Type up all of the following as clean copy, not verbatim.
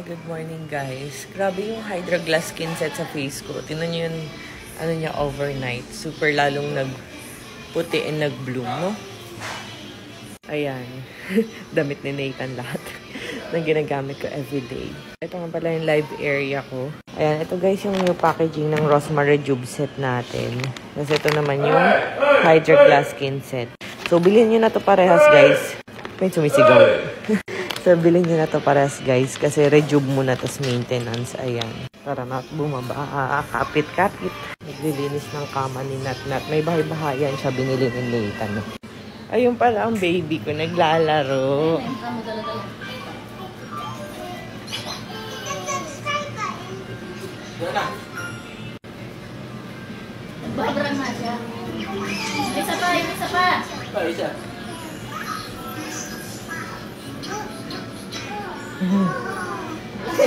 good morning guys. Grabe yung Hydra Glass Skin Set sa face ko. Tingnan nyo yung ano niya overnight. Super lalong nagputi and nag-bloom, no? Ayan. Damit ni Nathan lahat. na ginagamit ko everyday. Ito nga pala yung live area ko. Ayan, ito guys yung new packaging ng Rosmar Rejuve set natin. Kasi ito naman yung Hydra Glass Skin Set. So, bilhin nyo na to parehas guys. May sumisigaw. So, bilhin nyo na to parehas guys. Kasi rejuve muna tas maintenance. Ayan. Para not bumaba. Kapit-kapit. Naglilinis ng kama ni Nat-Nat. May bahay-bahayan siya binili ni Nathan. Ayun pala ang baby ko. Naglalaro. Nagbabrang na siya. Isa pa, isa pa. Isa.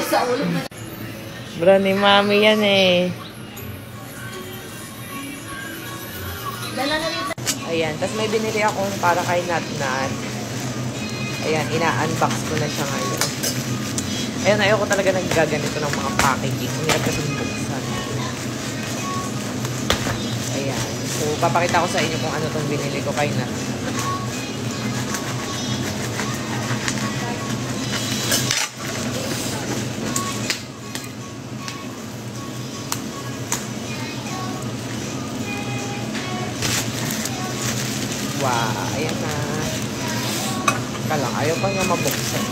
Sa ulo mo. Bro, ni mami yan eh. Dala na rin. Ayan, tas may binili ako para kay Nat-Nat. Ayan, ina-unbox ko na siya ngayon. Ayan, ayoko talaga naggaganito ng mga packaging. Ang hirap kasi buksan. Ayan. So, papakita ko sa inyo kung ano itong binili ko kay Nat-Nat. Wow, ayan na. Kalang, ayaw pa niya mabuksan.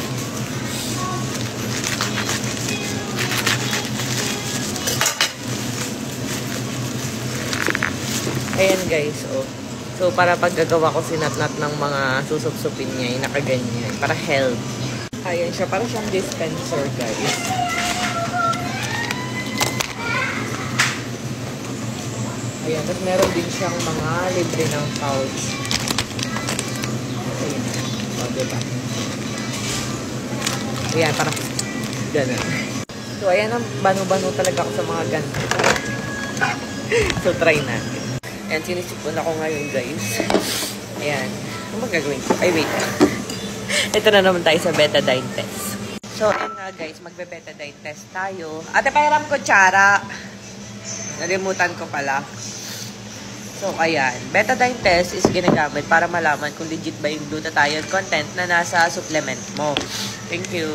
Ayan guys, oh. So, para paggagawa ko si Nat-Nat ng mga susup-supin niya, nakaganyan. Para health. Ayan siya, para siyang dispenser guys. Ayan, tapos meron din siyang mga libre ng pouch. Ayan. O, diba? Ayan, parang gano'n. So, ayan, ang bano-bano talaga ako sa mga ganito. So, try natin. Ayan, sinisipon ako ngayon, guys. Ayan. Ano magagawin ko? Ay, wait. Ito na naman tayo sa betadine test. So, ayan nga, guys. Magbe-betadine test tayo. Ate, pahiram ko, Chara. Nalimutan ko pala. So, ayan. Betadine test is ginagamit para malaman kung legit ba yung glutathione content na nasa supplement mo. Thank you.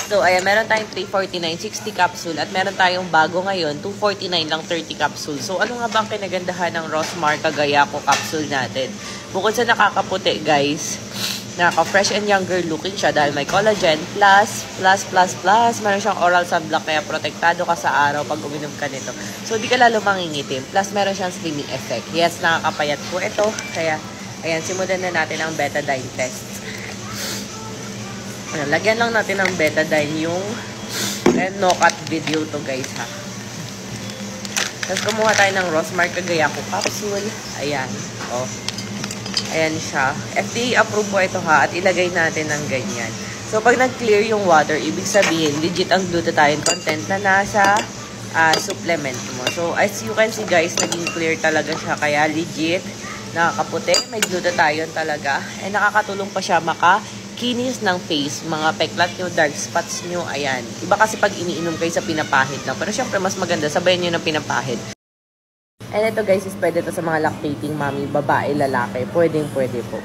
So, ayan. Meron tayong 349, 60 capsule. At meron tayong bago ngayon, 249 lang 30 capsule. So, ano nga ba ang kinagandahan ng Rosmar Cagayaco capsule natin? Bukod sa nakakaputi, guys, nakaka-fresh and younger looking siya dahil may collagen plus. Meron siyang oral sunblock kaya protektado ka sa araw pag uminom ka nito. So, di ka lalo mangingitim. Plus, meron siyang slimming effect. Yes, nakakapayat po ito. Kaya, ayan, simulan na natin ang betadine test. Ayan, lagyan lang natin ng betadine yung no-cut video to guys ha. Tapos, kumuha tayo ng Rosmar Cagayaco capsule. Ayan. Oh. Ayan siya. FDA approve po ito ha. At ilagay natin ng ganyan. So, pag nag-clear yung water, ibig sabihin, legit ang glutathione content na nasa supplement mo. So, as you can see guys, naging clear talaga siya. Kaya legit, nakakaputi, may glutathione talaga. And nakakatulong pa siya makakinis ng face, mga peklat nyo, dark spots nyo. Ayan. Iba kasi pag iniinom kayo sa pinapahid lang. Pero syempre, mas maganda, sabayan nyo ng pinapahid. And ito guys is pwede to sa mga lactating mommy, babae, lalaki. Pwede po.